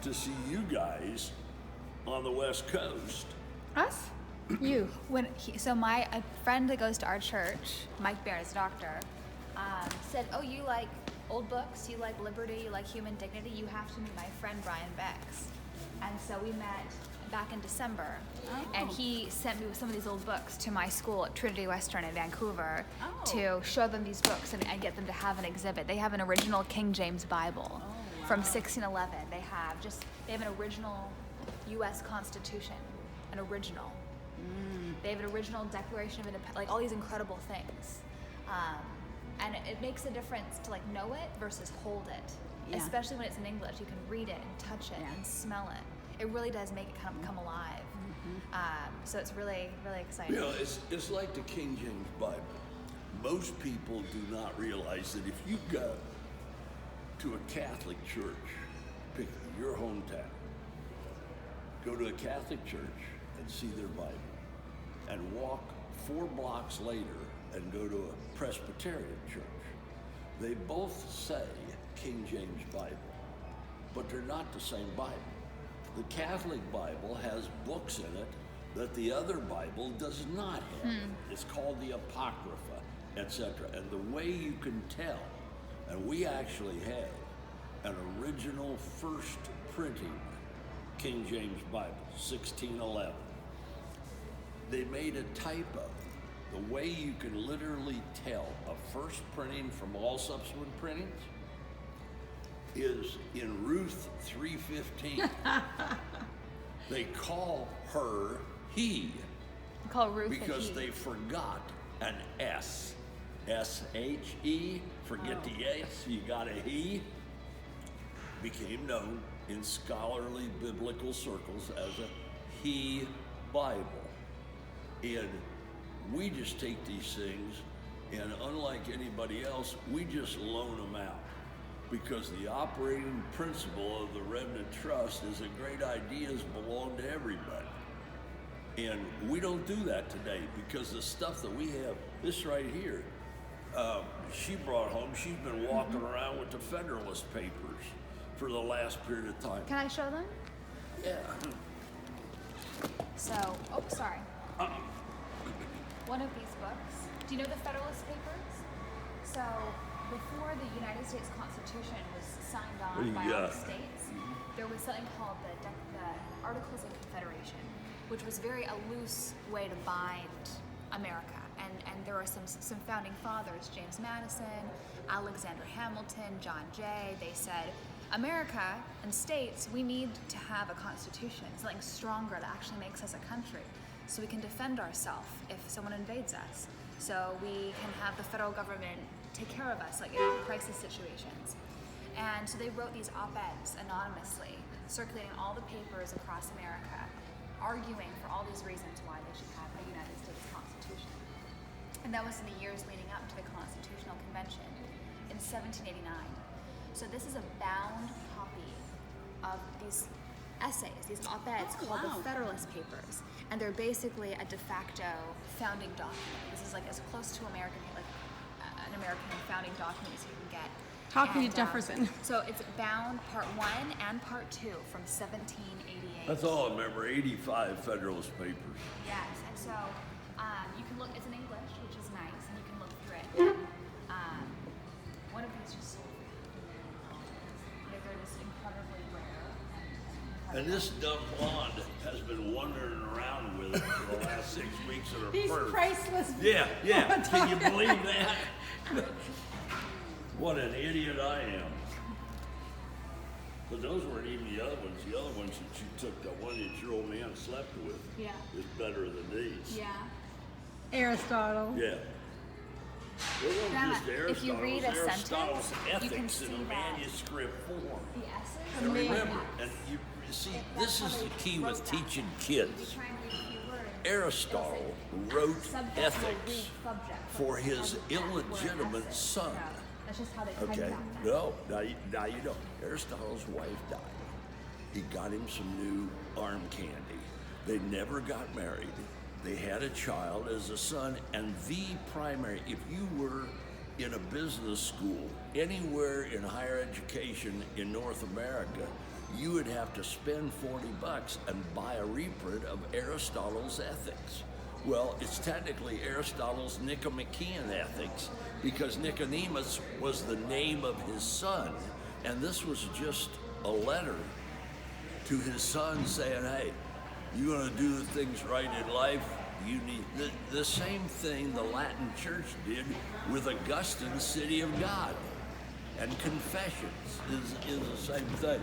to see you guys on the West Coast. Us? You. So a friend that goes to our church, Mike Baird, is a doctor, said, "Oh, you like old books? You like liberty? You like human dignity? You have to meet my friend Brian Becks." And so we met back in December, and he sent me with some of these old books to my school at Trinity Western in Vancouver to show them these books and get them to have an exhibit. They have an original King James Bible from 1611. They have an original U.S. Constitution, an original. They have an original Declaration of Independence, like all these incredible things. And it makes a difference to know it versus hold it, especially when it's in English. You can read it and touch it and smell it. It really does make it kind of come alive. So it's really, really exciting. It's like the King James Bible. Most people do not realize that if you go to a Catholic church, pick your hometown, go to a Catholic church and see their Bible, and walk 4 blocks later and go to a Presbyterian church. They both say King James Bible, but they're not the same Bible. The Catholic Bible has books in it that the other Bible does not have. It's called the Apocrypha, etc. And the way you can tell, and we actually have an original first printing King James Bible, 1611. They made a typo. The way you can literally tell a first printing from all subsequent printings is in Ruth 3:15. They call her he. They call Ruth because a he. they forgot an S. S-H-E, forget the S, you got a he. Became known in scholarly biblical circles as a he Bible. And we just take these things, and unlike anybody else, we just loan them out. Because the operating principle of the Remnant Trust is that great ideas belong to everybody. And we don't do that today because the stuff that we have, this right here, she brought home, she's been walking around with the Federalist Papers for the last period of time. Can I show them? Yeah. So, sorry. One of these books. Do you know the Federalist Papers? So, before the United States Constitution was signed on by all the states, there was something called the Articles of Confederation, which was a loose way to bind America. And there are some founding fathers, James Madison, Alexander Hamilton, John Jay. They said, America and states, we need to have a constitution, something stronger that actually makes us a country, so we can defend ourselves if someone invades us. So we can have the federal government take care of us, like in crisis situations. And so they wrote these op-eds anonymously, circulating all the papers across America, arguing for all these reasons why they should have a United States Constitution. And that was in the years leading up to the Constitutional Convention in 1789. So this is a bound copy of these essays, these op-eds called the Federalist Papers. And they're basically a de facto founding document. This is as close to an American founding document as you can get. Talking to Jefferson. So it's bound part 1 and part 2 from 1788. That's all I remember, 85 Federalist Papers. Yes, and so you can look, it's in English, which is nice, and you can look through it. One of these just sold for $50. They're just incredibly rare. And this dumb blonde has been wandering around with it for the last 6 weeks in her These purse. priceless. Yeah. Can you believe that? What an idiot I am. But those weren't even the other ones. The other ones that you took, the one that your old man slept with, is better than these. Yeah. Aristotle. Yeah. They weren't Grandma, just Aristotle's, if you read a Aristotle's sentence, you can ethics see in a that. manuscript form. The essays? And remember, and you see, this is the key with teaching kids. Aristotle wrote ethics for his illegitimate son. That's just how they Okay, no, now you don't. Aristotle's wife died. He got him some new arm candy. They never got married. They had a child as a son, and the primary, if you were in a business school, anywhere in higher education in North America, you would have to spend $40 and buy a reprint of Aristotle's Ethics. Well, it's technically Aristotle's Nicomachean Ethics because Nicodemus was the name of his son, and this was just a letter to his son saying, hey, you want to do things right in life? You need the same thing the Latin Church did with Augustine's City of God. And Confessions is the same thing.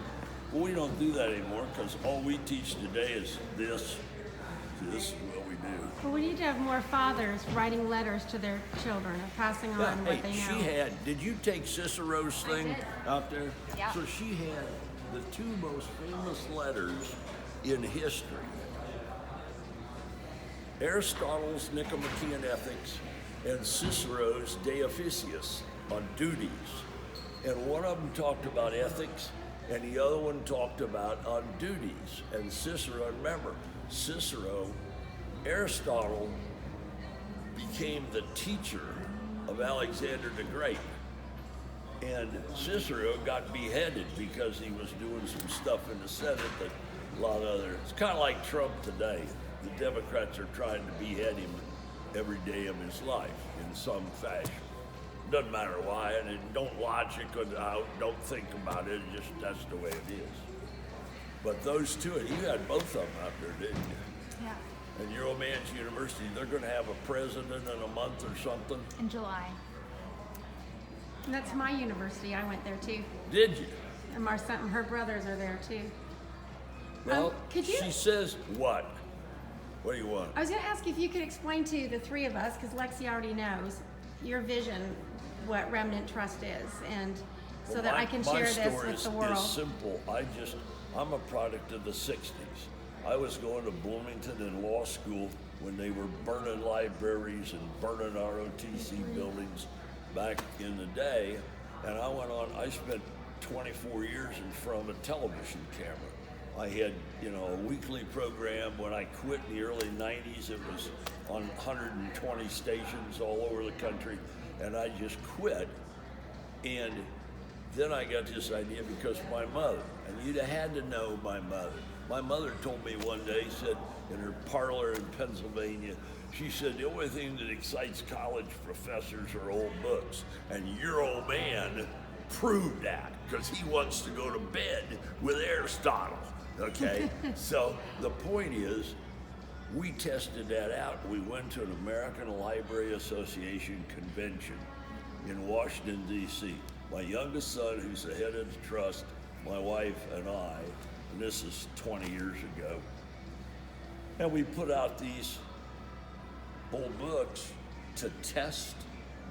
Well, we don't do that anymore because all we teach today is this. This is what we do. Well, we need to have more fathers writing letters to their children and passing on Yeah, what they know. she had, did you take Cicero's thing did. out there? Yeah. So she had the two most famous letters in history. Aristotle's Nicomachean Ethics and Cicero's De Officiis on duties. And one of them talked about ethics and the other one talked about on duties. And Cicero, remember, Aristotle became the teacher of Alexander the Great. And Cicero got beheaded because he was doing some stuff in the Senate that a lot of other, it's kind of like Trump today. The Democrats are trying to behead him every day of his life in some fashion. Doesn't matter why, and don't logic it out, don't think about it, just that's the way it is. But those two, and you had both of them out there, didn't you? Yeah. And your old man's university, they're gonna have a president in a month or something? In July. And that's my university. I went there too. Did you? And her brothers are there too. Well, could you- she says what? What do you want? I was going to ask if you could explain to the three of us, because Lexi already knows, your vision, what Remnant Trust is, and so that I can share this with the world. My story is simple. I'm a product of the 60s. I was going to Bloomington in law school when they were burning libraries and burning ROTC buildings back in the day, and I spent 24 years in front of a television camera. I had, a weekly program. When I quit in the early 90s, it was on 120 stations all over the country, and I just quit. And then I got this idea because my mother, and you'd have had to know my mother. My mother told me one day, said in her parlor in Pennsylvania, she said, the only thing that excites college professors are old books. And your old man proved that because he wants to go to bed with Aristotle. Okay, so the point is, we tested that out. We went to an American Library Association convention in Washington, D.C. My youngest son, who's the head of the trust, my wife and I, and this is 20 years ago, and we put out these old books to test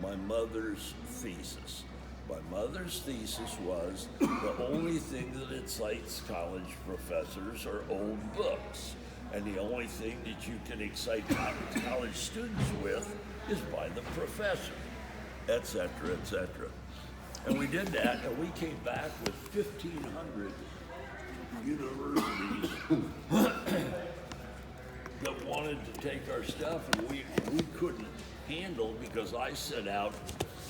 my mother's thesis. My mother's thesis was the only thing that excites college professors are old books. And the only thing that you can excite college students with is by the professor, et cetera, et cetera. And we did that, and we came back with 1,500 universities that wanted to take our stuff, and we couldn't handle because I set out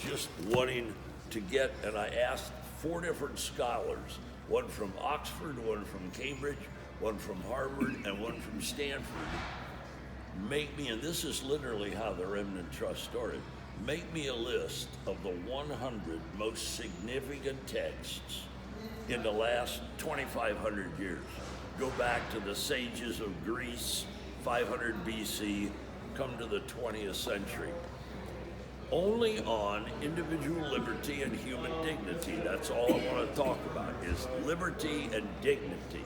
just wanting to get, and I asked 4 different scholars, one from Oxford, one from Cambridge, one from Harvard, and one from Stanford, make me, and this is literally how the Remnant Trust started, make me a list of the 100 most significant texts in the last 2,500 years. Go back to the sages of Greece, 500 BC, come to the 20th century. Only on individual liberty and human dignity. That's all I want to talk about is liberty and dignity.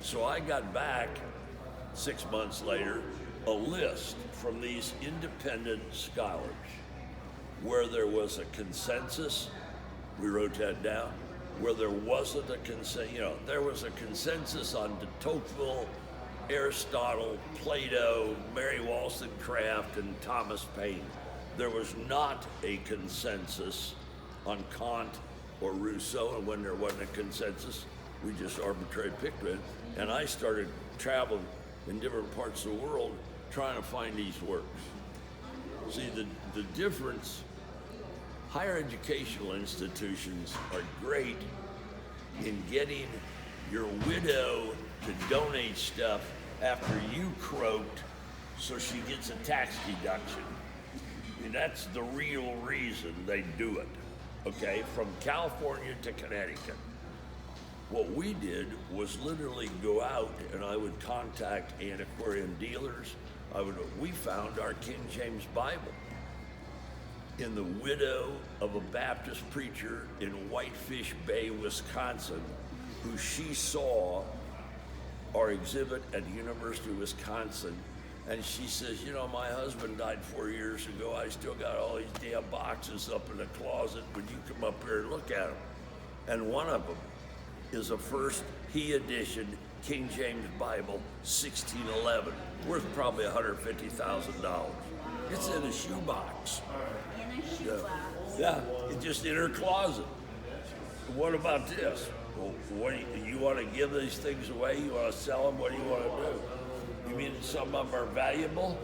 So I got back 6 months later a list from these independent scholars where there was a consensus. We wrote that down. Where there wasn't a consensus, there was a consensus on de Tocqueville, Aristotle, Plato, Mary Wollstonecraft, and Thomas Paine. There was not a consensus on Kant or Rousseau, and when there wasn't a consensus, we just arbitrarily picked it. And I started traveling in different parts of the world trying to find these works. See, the difference, higher educational institutions are great in getting your widow to donate stuff after you croaked so she gets a tax deduction. I mean, that's the real reason they do it, okay? From California to Connecticut. What we did was literally go out and I would contact antiquarian dealers. We found our King James Bible in the widow of a Baptist preacher in Whitefish Bay, Wisconsin, who she saw our exhibit at the University of Wisconsin. And she says, you know, my husband died 4 years ago. I still got all these damn boxes up in the closet. Would you come up here and look at them? And one of them is a first he edition King James Bible, 1611, worth probably $150,000. It's in a shoebox. In a shoebox. Yeah, it's just in her closet. What about this? Well, what do you want to give these things away? You want to sell them? What do you want to do? You mean some of them are valuable?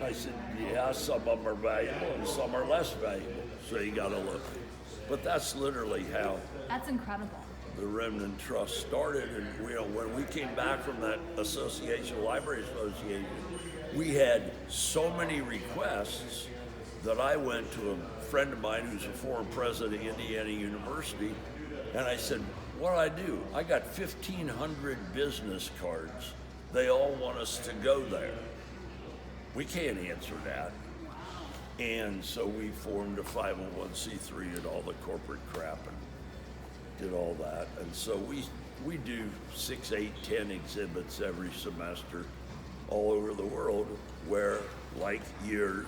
I said, yeah, some of them are valuable and some are less valuable. So you got to look. But that's literally how That's incredible. the Remnant Trust started. And you know, when we came back from that association, Library Association, we had so many requests that I went to a friend of mine who's a former president of Indiana University, and I said, what do I do? I got 1,500 business cards. They all want us to go there. We can't answer that. And so we formed a 501c3 and all the corporate crap and did all that. And so we do 6, 8, 10 exhibits every semester all over the world where, like yours,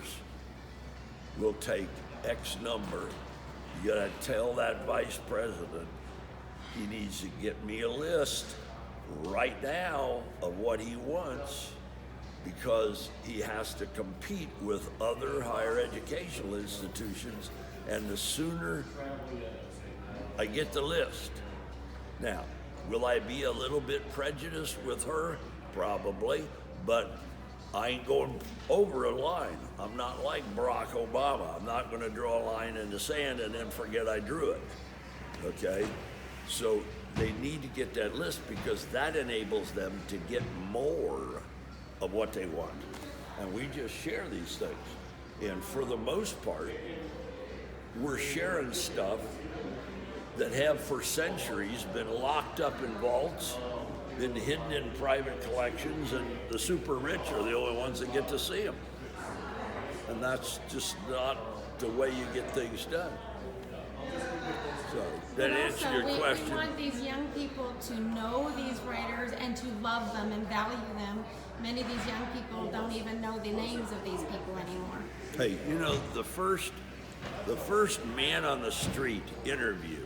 we'll take X number. You gotta tell that vice president he needs to get me a list right now of what he wants, because he has to compete with other higher educational institutions, and the sooner I get the list. Now, will I be a little bit prejudiced with her? Probably, but I ain't going over a line. I'm not like Barack Obama. I'm not gonna draw a line in the sand and then forget I drew it, okay? So they need to get that list because that enables them to get more of what they want. And we just share these things. And for the most part, we're sharing stuff that have for centuries been locked up in vaults, been hidden in private collections, and the super rich are the only ones that get to see them. And that's just not the way you get things done. So that answers your question. We want these young people to know these writers and to love them and value them. Many of these young people don't even know the names of these people anymore. Hey, you know, the first man on the street interview,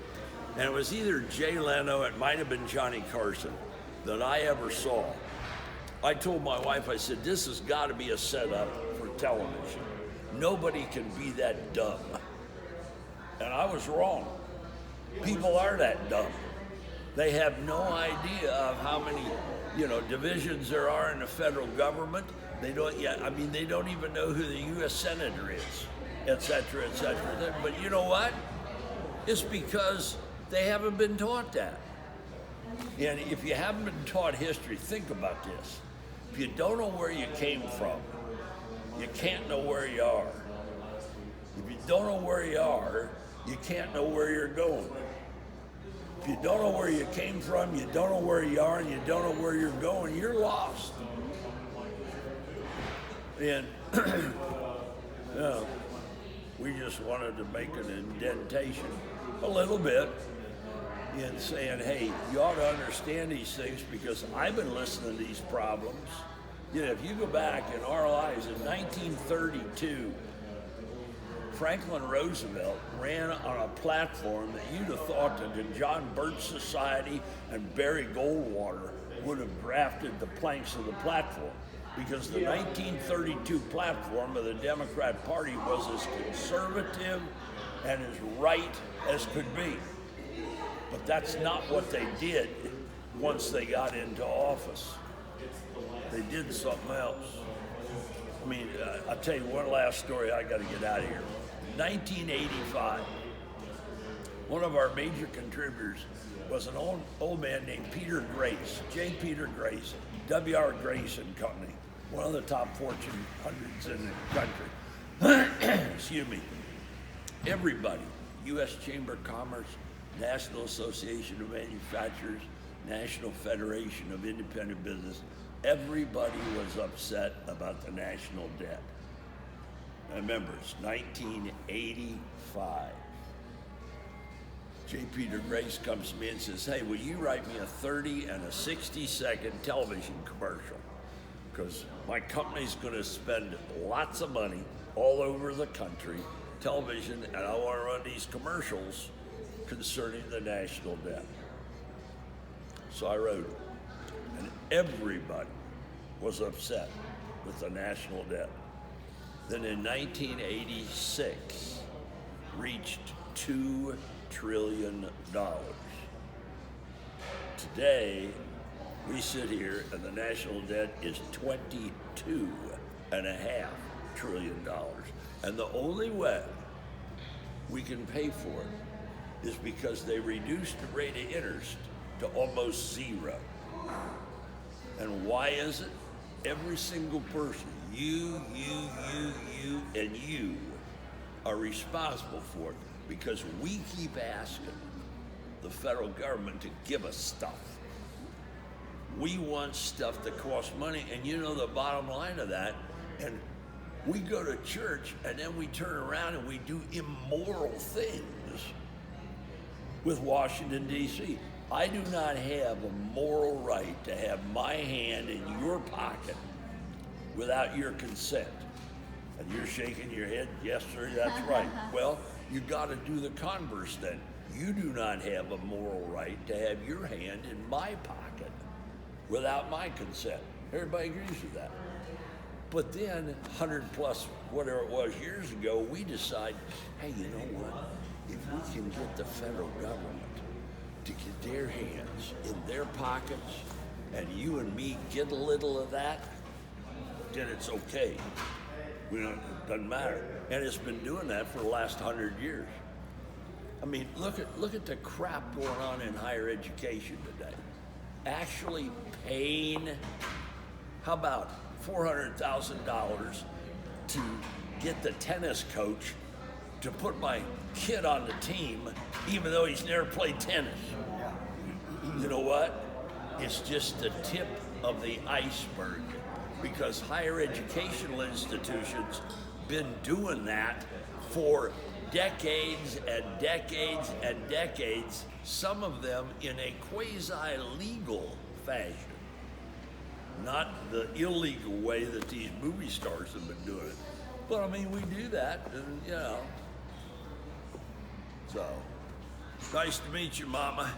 and it was either Jay Leno, it might have been Johnny Carson, that I ever saw. I told my wife, I said, this has got to be a setup for television. Nobody can be that dumb. And I was wrong. People are that dumb. They have no idea of how many, divisions there are in the federal government. They don't they don't even know who the U.S. Senator is, et cetera, et cetera. But you know what? It's because they haven't been taught that. And if you haven't been taught history, think about this. If you don't know where you came from, you can't know where you are. If you don't know where you are, you can't know where you're going. If you don't know where you came from, you don't know where you are, and you don't know where you're going, you're lost. And we just wanted to make an indentation a little bit in saying, hey, you ought to understand these things because I've been listening to these problems. If you go back in our lives, in 1932, Franklin Roosevelt ran on a platform that you'd have thought that the John Birch Society and Barry Goldwater would have drafted the planks of the platform, because the 1932 platform of the Democrat Party was as conservative and as right as could be. But that's not what they did once they got into office. They did something else. I'll tell you one last story, I got to get out of here. 1985, one of our major contributors was an old man named Peter Grace, J. Peter Grace, W.R. Grace and Company, one of the top Fortune 100s in the country. Excuse me. Everybody, U.S. Chamber of Commerce, National Association of Manufacturers, National Federation of Independent Business, everybody was upset about the national debt. Now remember, it's 1985. J. Peter Grace comes to me and says, hey, will you write me a 30 and a 60-second television commercial? Because my company's going to spend lots of money all over the country, television, and I want to run these commercials concerning the national debt. So I wrote it, and everybody was upset with the national debt. Then in 1986, reached $2 trillion. Today, we sit here and the national debt is $22.5 trillion. And the only way we can pay for it is because they reduced the rate of interest to almost zero. And why is it? Every single person, you, and you are responsible for it because we keep asking the federal government to give us stuff. We want stuff that costs money, and you know the bottom line of that, and we go to church and then we turn around and we do immoral things with Washington, D.C. I do not have a moral right to have my hand in your pocket without your consent. And you're shaking your head, yes, sir, that's right. Well, you got to do the converse then. You do not have a moral right to have your hand in my pocket without my consent. Everybody agrees with that. But then, 100 plus, whatever it was, years ago, we decide, hey, you know what? If we can get the federal government to get their hands in their pockets, and you and me get a little of that, then it's okay. It doesn't matter. And it's been doing that for the last 100 years. I mean, look at the crap going on in higher education today. Actually paying, how about $400,000 to get the tennis coach to put my kid on the team, even though he's never played tennis. You know what? It's just the tip of the iceberg, because higher educational institutions been doing that for decades and decades and decades, some of them in a quasi-legal fashion. Not the illegal way that these movie stars have been doing it. But I mean, we do that, and you know. So, nice to meet you, Mama,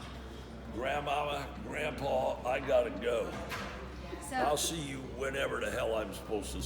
Grandmama, Grandpa. I gotta go. So, I'll see you whenever the hell I'm supposed to